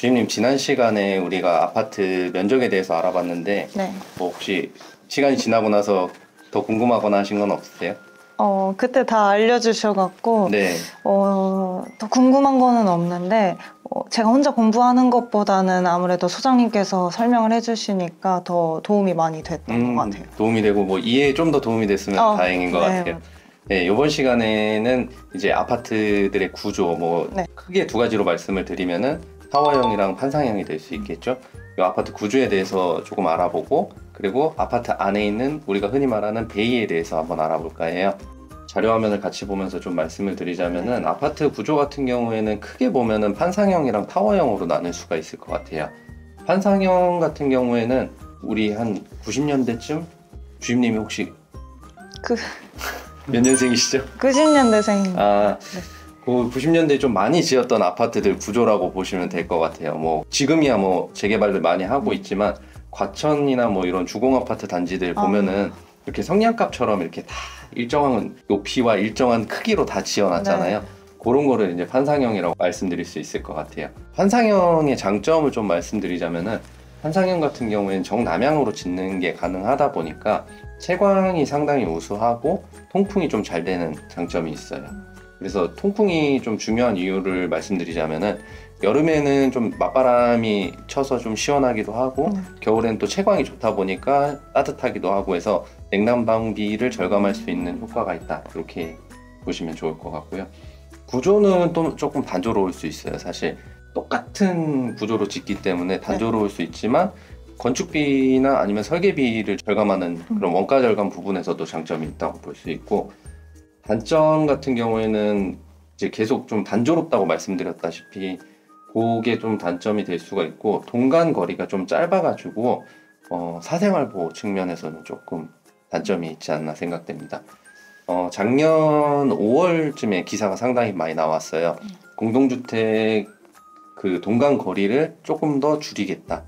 주임님, 지난 시간에 우리가 아파트 면적에 대해서 알아봤는데 네. 뭐 혹시 시간이 지나고 나서 더 궁금하거나 하신 건 없으세요? 그때 다 알려주셔갖고 네. 더 궁금한 거는 없는데 제가 혼자 공부하는 것보다는 아무래도 소장님께서 설명을 해주시니까 더 도움이 많이 됐던 것 같아요. 도움이 되고 뭐 이해에 좀 더 도움이 됐으면 다행인 것 같아요. 네, 이번 시간에는 이제 아파트들의 구조 뭐 네. 크게 두 가지로 말씀을 드리면은 타워형이랑 판상형이 될 수 있겠죠. 이 아파트 구조에 대해서 조금 알아보고, 그리고 아파트 안에 있는 우리가 흔히 말하는 베이에 대해서 한번 알아볼까 해요. 자료 화면을 같이 보면서 좀 말씀을 드리자면은 아파트 구조 같은 경우에는 크게 보면은 판상형이랑 타워형으로 나눌 수가 있을 것 같아요. 판상형 같은 경우에는 우리 한 90년대쯤 주임님이 혹시 몇 년생이시죠? 90년대생. 그 90년대에 좀 많이 지었던 아파트들 구조라고 보시면 될 것 같아요. 뭐 지금이야 뭐 재개발을 많이 하고 있지만 과천이나 뭐 이런 주공 아파트 단지들 보면은 이렇게 성냥갑처럼 이렇게 다 일정한 높이와 일정한 크기로 다 지어놨잖아요. 네. 그런 거를 이제 판상형이라고 말씀드릴 수 있을 것 같아요. 판상형의 장점을 좀 말씀드리자면은 판상형 같은 경우에는 정남향으로 짓는 게 가능하다 보니까 채광이 상당히 우수하고 통풍이 좀 잘 되는 장점이 있어요. 그래서 통풍이 좀 중요한 이유를 말씀드리자면은 여름에는 좀 맞바람이 쳐서 좀 시원하기도 하고 겨울엔 또 채광이 좋다 보니까 따뜻하기도 하고 해서 냉난방비를 절감할 수 있는 효과가 있다, 이렇게 보시면 좋을 것 같고요. 구조는 또 조금 단조로울 수 있어요. 사실 똑같은 구조로 짓기 때문에 단조로울 수 있지만 건축비나 아니면 설계비를 절감하는 그런 원가 절감 부분에서도 장점이 있다고 볼 수 있고, 단점 같은 경우에는 이제 계속 좀 단조롭다고 말씀드렸다시피 그게 좀 단점이 될 수가 있고, 동간 거리가 좀 짧아가지고 사생활 보호 측면에서는 조금 단점이 있지 않나 생각됩니다. 작년 5월쯤에 기사가 상당히 많이 나왔어요. 공동주택 그 동간 거리를 조금 더 줄이겠다.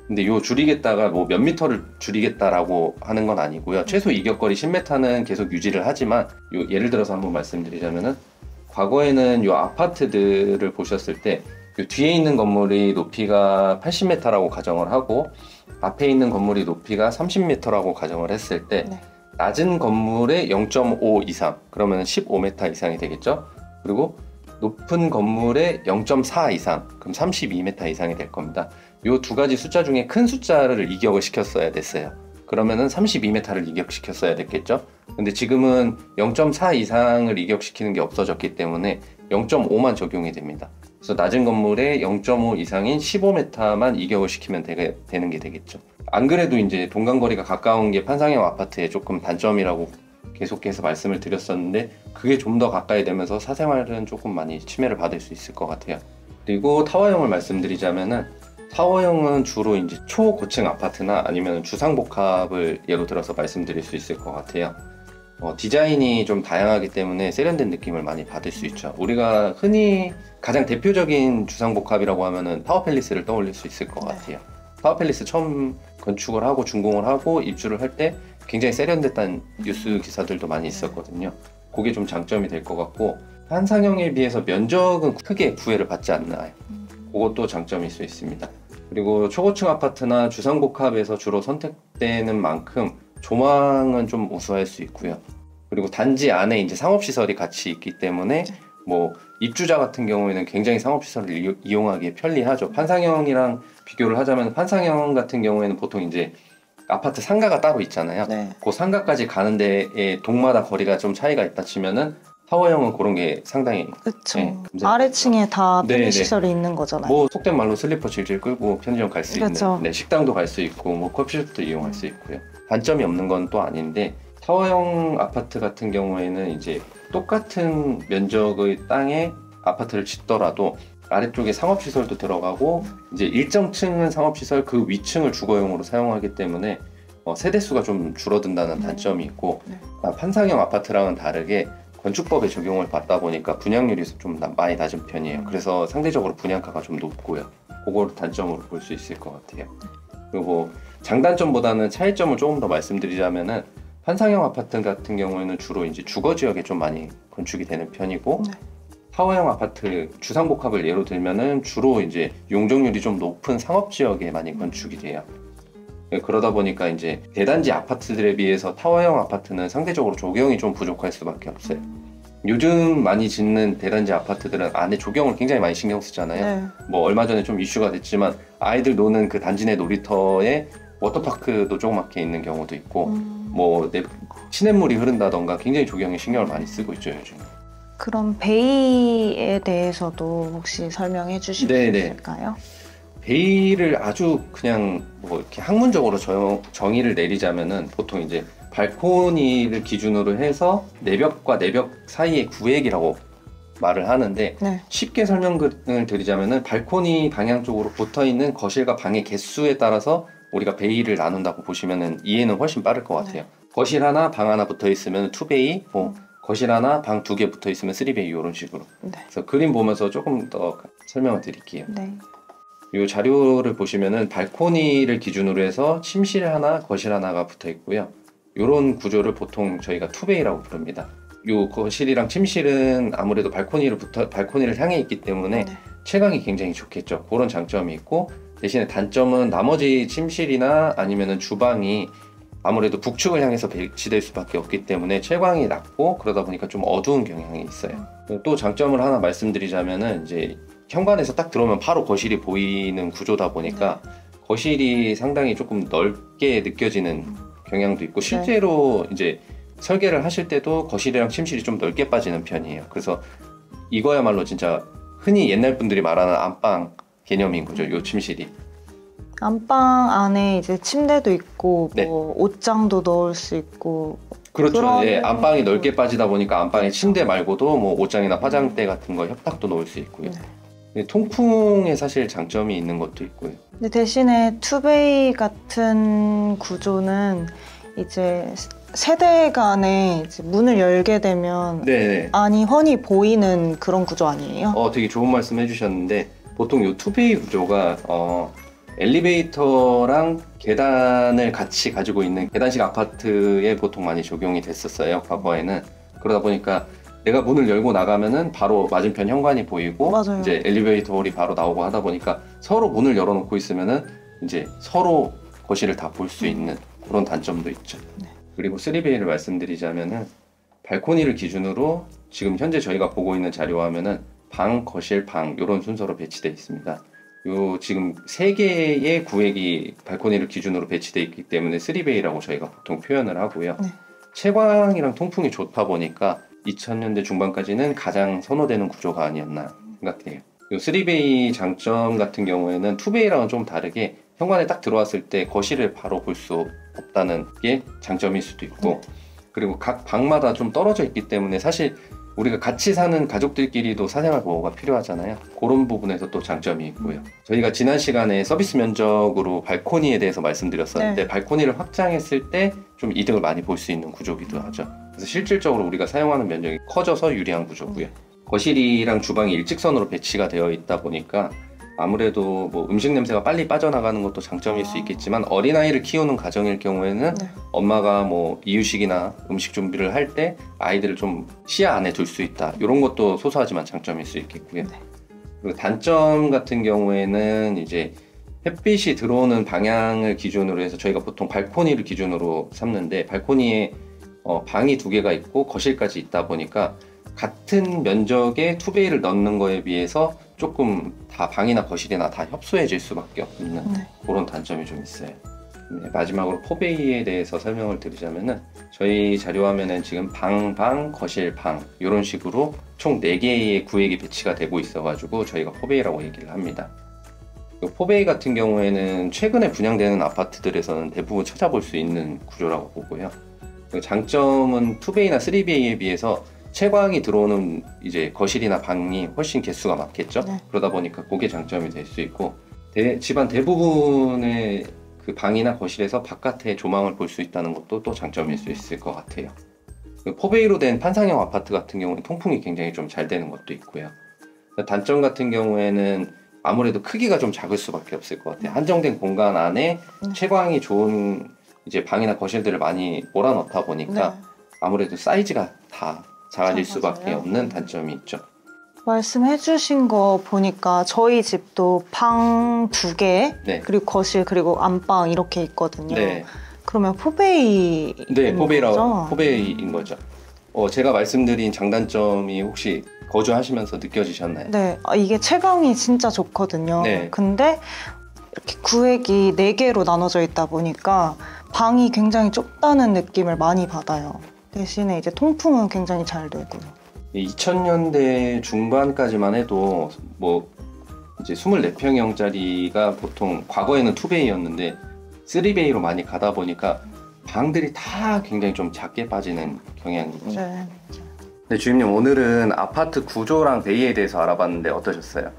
근데 요 줄이겠다가 뭐 몇 미터를 줄이겠다라고 하는 건 아니고요. 최소 이격거리 10m는 계속 유지를 하지만 예를 들어서 한번 말씀드리자면은 과거에는 요 아파트들을 보셨을 때 요 뒤에 있는 건물이 높이가 80m라고 가정을 하고 앞에 있는 건물이 높이가 30m라고 가정을 했을 때 낮은 건물의 0.5 이상, 그러면 15m 이상이 되겠죠. 그리고 높은 건물의 0.4 이상, 그럼 32m 이상이 될 겁니다. 요 두 가지 숫자 중에 큰 숫자를 이격을 시켰어야 됐어요. 그러면은 32m를 이격시켰어야 됐겠죠. 근데 지금은 0.4 이상을 이격시키는 게 없어졌기 때문에 0.5만 적용이 됩니다. 그래서 낮은 건물의 0.5 이상인 15m만 이격을 시키면 되는 게 되겠죠. 안 그래도 이제 동간거리가 가까운 게 판상형 아파트의 조금 단점이라고 계속해서 말씀을 드렸었는데, 그게 좀 더 가까이 되면서 사생활은 조금 많이 침해를 받을 수 있을 것 같아요. 그리고 타워형을 말씀드리자면은 타워형은 주로 이제 초고층 아파트나 아니면 주상복합을 예로 들어서 말씀드릴 수 있을 것 같아요. 디자인이 좀 다양하기 때문에 세련된 느낌을 많이 받을 수 있죠. 우리가 흔히 가장 대표적인 주상복합이라고 하면은 타워팰리스를 떠올릴 수 있을 것 같아요. 타워팰리스 처음 건축을 하고 준공을 하고 입주를 할 때 굉장히 세련됐다는 뉴스 기사들도 많이 있었거든요. 그게 좀 장점이 될 것 같고, 판상형에 비해서 면적은 크게 구애를 받지 않나요? 그것도 장점일 수 있습니다. 그리고 초고층 아파트나 주상복합에서 주로 선택되는 만큼 조망은 좀 우수할 수 있고요. 그리고 단지 안에 이제 상업시설이 같이 있기 때문에 뭐 입주자 같은 경우에는 굉장히 상업시설을 이용하기에 편리하죠. 판상형이랑 비교를 하자면 판상형 같은 경우에는 보통 이제 아파트 상가가 따로 있잖아요. 그 상가까지 가는 데에 동마다 거리가 좀 차이가 있다 치면은 타워형은 그런 게 상당히 그렇죠. 아래층에 다 편의시설이 있는 거잖아요. 뭐 속된 말로 슬리퍼 질질 끌고 편의점 갈 수 있는, 식당도 갈 수 있고 뭐 커피숍도 이용할 수 있고요. 단점이 없는 건 또 아닌데, 타워형 아파트 같은 경우에는 이제 똑같은 면적의 땅에 아파트를 짓더라도 아래쪽에 상업시설도 들어가고 이제 일정 층은 상업시설, 그 위층을 주거용으로 사용하기 때문에 세대수가 좀 줄어든다는 단점이 있고, 판상형 아파트랑은 다르게 건축법에 적용을 받다 보니까 분양률이 좀 많이 낮은 편이에요. 그래서 상대적으로 분양가가 좀 높고요. 그걸 단점으로 볼 수 있을 것 같아요. 그리고 장단점보다는 차이점을 조금 더 말씀드리자면은 판상형 아파트 같은 경우에는 주로 이제 주거 지역에 좀 많이 건축이 되는 편이고, 타워형 아파트 주상복합을 예로 들면은 주로 이제 용적률이 좀 높은 상업 지역에 많이 건축이 돼요. 그러다 보니까 이제 대단지 아파트들에 비해서 타워형 아파트는 상대적으로 조경이 좀 부족할 수밖에 없어요. 요즘 많이 짓는 대단지 아파트들은 안에 조경을 굉장히 많이 신경 쓰잖아요. 네. 뭐 얼마 전에 좀 이슈가 됐지만 아이들 노는 그 단지 내 놀이터에 워터파크도 조그맣게 있는 경우도 있고 뭐 시냇물이 흐른다던가 굉장히 조경에 신경을 많이 쓰고 있죠 요즘. 그럼 베이에 대해서도 혹시 설명해 주실 수 네네. 있을까요? 베이를 아주 그냥 뭐 이렇게 학문적으로 정의를 내리자면은 보통 이제 발코니를 기준으로 해서 내벽과 내벽 사이의 구획이라고 말을 하는데 네. 쉽게 설명을 드리자면은 발코니 방향 쪽으로 붙어 있는 거실과 방의 개수에 따라서 우리가 베이를 나눈다고 보시면은 이해는 훨씬 빠를 것 같아요. 거실 하나, 방 하나 붙어 있으면 2베이, 뭐 거실 하나, 방 2개 붙어 있으면 3베이 이런 식으로. 네. 그래서 그림 보면서 조금 더 설명을 드릴게요. 네. 이 자료를 보시면은 발코니를 기준으로 해서 침실 하나, 거실 하나가 붙어 있고요. 이런 구조를 보통 저희가 2베이라고 부릅니다. 요 거실이랑 침실은 아무래도 발코니를 향해 있기 때문에 네. 채광이 굉장히 좋겠죠. 그런 장점이 있고 대신에 단점은 나머지 침실이나 아니면은 주방이 아무래도 북측을 향해서 배치될 수밖에 없기 때문에 채광이 낮고 그러다 보니까 좀 어두운 경향이 있어요. 또 장점을 하나 말씀드리자면은 이제 현관에서 딱 들어오면 바로 거실이 보이는 구조다 보니까 거실이 상당히 조금 넓게 느껴지는 경향도 있고 실제로 이제 설계를 하실 때도 거실이랑 침실이 좀 넓게 빠지는 편이에요. 그래서 이거야말로 진짜 흔히 옛날 분들이 말하는 안방 개념인 거죠. 요 침실이. 안방 안에 이제 침대도 있고 네. 뭐 옷장도 넣을 수 있고 그렇죠. 그런 예, 안방이 거- 넓게 빠지다 보니까 안방에 그렇죠. 침대 말고도 뭐 옷장이나 화장대 같은 거 협탁도 놓을 수 있고요. 네. 근데 통풍에 사실 장점이 있는 것도 있고요. 근데 대신에 투베이 같은 구조는 이제 세대 간에 이제 문을 열게 되면 네. 안이 훤히 보이는 그런 구조 아니에요? 되게 좋은 말씀 해주셨는데 보통 요 투베이 구조가 엘리베이터랑 계단을 같이 가지고 있는 계단식 아파트에 보통 많이 적용이 됐었어요. 과거에는. 그러다 보니까 내가 문을 열고 나가면은 바로 맞은편 현관이 보이고 맞아요. 이제 엘리베이터 홀이 바로 나오고 하다 보니까 서로 문을 열어놓고 있으면은 이제 서로 거실을 다 볼 수 있는 그런 단점도 있죠. 네. 그리고 3베이를 말씀드리자면은 발코니를 기준으로 지금 현재 저희가 보고 있는 자료 화면은 방, 거실, 방 이런 순서로 배치되어 있습니다. 요 지금 3개의 구획이 발코니를 기준으로 배치되어 있기 때문에 3베이라고 저희가 보통 표현을 하고요. 네. 채광이랑 통풍이 좋다 보니까 2000년대 중반까지는 가장 선호되는 구조가 아니었나 생각해요. 요 3베이 장점 같은 경우에는 2베이랑은 좀 다르게 현관에 딱 들어왔을 때 거실을 바로 볼 수 없다는 게 장점일 수도 있고 그리고 각 방마다 좀 떨어져 있기 때문에 사실 우리가 같이 사는 가족들끼리도 사생활 보호가 필요하잖아요. 그런 부분에서 또 장점이 있고요. 저희가 지난 시간에 서비스 면적으로 발코니에 대해서 말씀드렸었는데 발코니를 확장했을 때 좀 이득을 많이 볼 수 있는 구조기도 하죠. 그래서 실질적으로 우리가 사용하는 면적이 커져서 유리한 구조고요. 거실이랑 주방이 일직선으로 배치가 되어 있다 보니까 아무래도 뭐 음식 냄새가 빨리 빠져나가는 것도 장점일 수 있겠지만 어린아이를 키우는 가정일 경우에는 엄마가 뭐 이유식이나 음식 준비를 할 때 아이들을 좀 시야 안에 둘 수 있다. 이런 것도 소소하지만 장점일 수 있겠고요. 그리고 단점 같은 경우에는 이제 햇빛이 들어오는 방향을 기준으로 해서 저희가 보통 발코니를 기준으로 삼는데 발코니에 방이 2개가 있고 거실까지 있다 보니까 같은 면적의 투베이를 넣는 거에 비해서 조금 다 방이나 거실이나 다 협소해질 수밖에 없는 그런 단점이 좀 있어요. 네, 마지막으로 4베이에 대해서 설명을 드리자면은 저희 자료 화면엔 지금 방, 거실, 방 이런 식으로 총 4개의 구획이 배치가 되고 있어가지고 저희가 4베이라고 얘기를 합니다. 4베이 같은 경우에는 최근에 분양되는 아파트들에서는 대부분 찾아볼 수 있는 구조라고 보고요. 장점은 2베이나 3베이에 비해서 채광이 들어오는 이제 거실이나 방이 훨씬 개수가 많겠죠. 그러다 보니까 그게 장점이 될 수 있고 집안 대부분의 그 방이나 거실에서 바깥에 조망을 볼 수 있다는 것도 또 장점일 수 있을 것 같아요. 4베이로 된 판상형 아파트 같은 경우는 통풍이 굉장히 좀 잘 되는 것도 있고요. 단점 같은 경우에는 아무래도 크기가 좀 작을 수밖에 없을 것 같아요. 한정된 공간 안에 채광이 좋은 이제 방이나 거실들을 많이 몰아넣다 보니까 아무래도 사이즈가 다 작아질 수밖에 없는 단점이 있죠. 말씀해주신 거 보니까 저희 집도 방 2개, 네. 그리고 거실, 그리고 안방 이렇게 있거든요. 네. 그러면 포베이. 네, 거죠? 포베이인 거죠. 제가 말씀드린 장단점이 혹시 거주하시면서 느껴지셨나요? 네, 이게 채광이 진짜 좋거든요. 네. 근데 이렇게 구획이 4개로 나눠져 있다 보니까 방이 굉장히 좁다는 느낌을 많이 받아요. 대신에 이제 통풍은 굉장히 잘 되고요. 2000년대 중반까지만 해도 뭐 이제 24평형짜리가 보통 과거에는 2베이였는데 3베이로 많이 가다 보니까 방들이 다 굉장히 좀 작게 빠지는 경향이 있죠. 네. 네, 주임님 오늘은 아파트 구조랑 베이에 대해서 알아봤는데 어떠셨어요?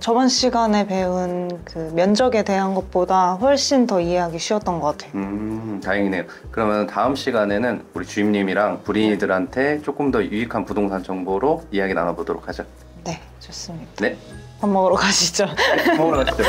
저번 시간에 배운 그 면적에 대한 것보다 훨씬 더 이해하기 쉬웠던 것 같아요. 다행이네요. 그러면 다음 시간에는 우리 주임님이랑 불인이들한테 조금 더 유익한 부동산 정보로 이야기 나눠보도록 하죠. 네, 좋습니다. 네, 밥 먹으러 가시죠. 먹으러 가시죠.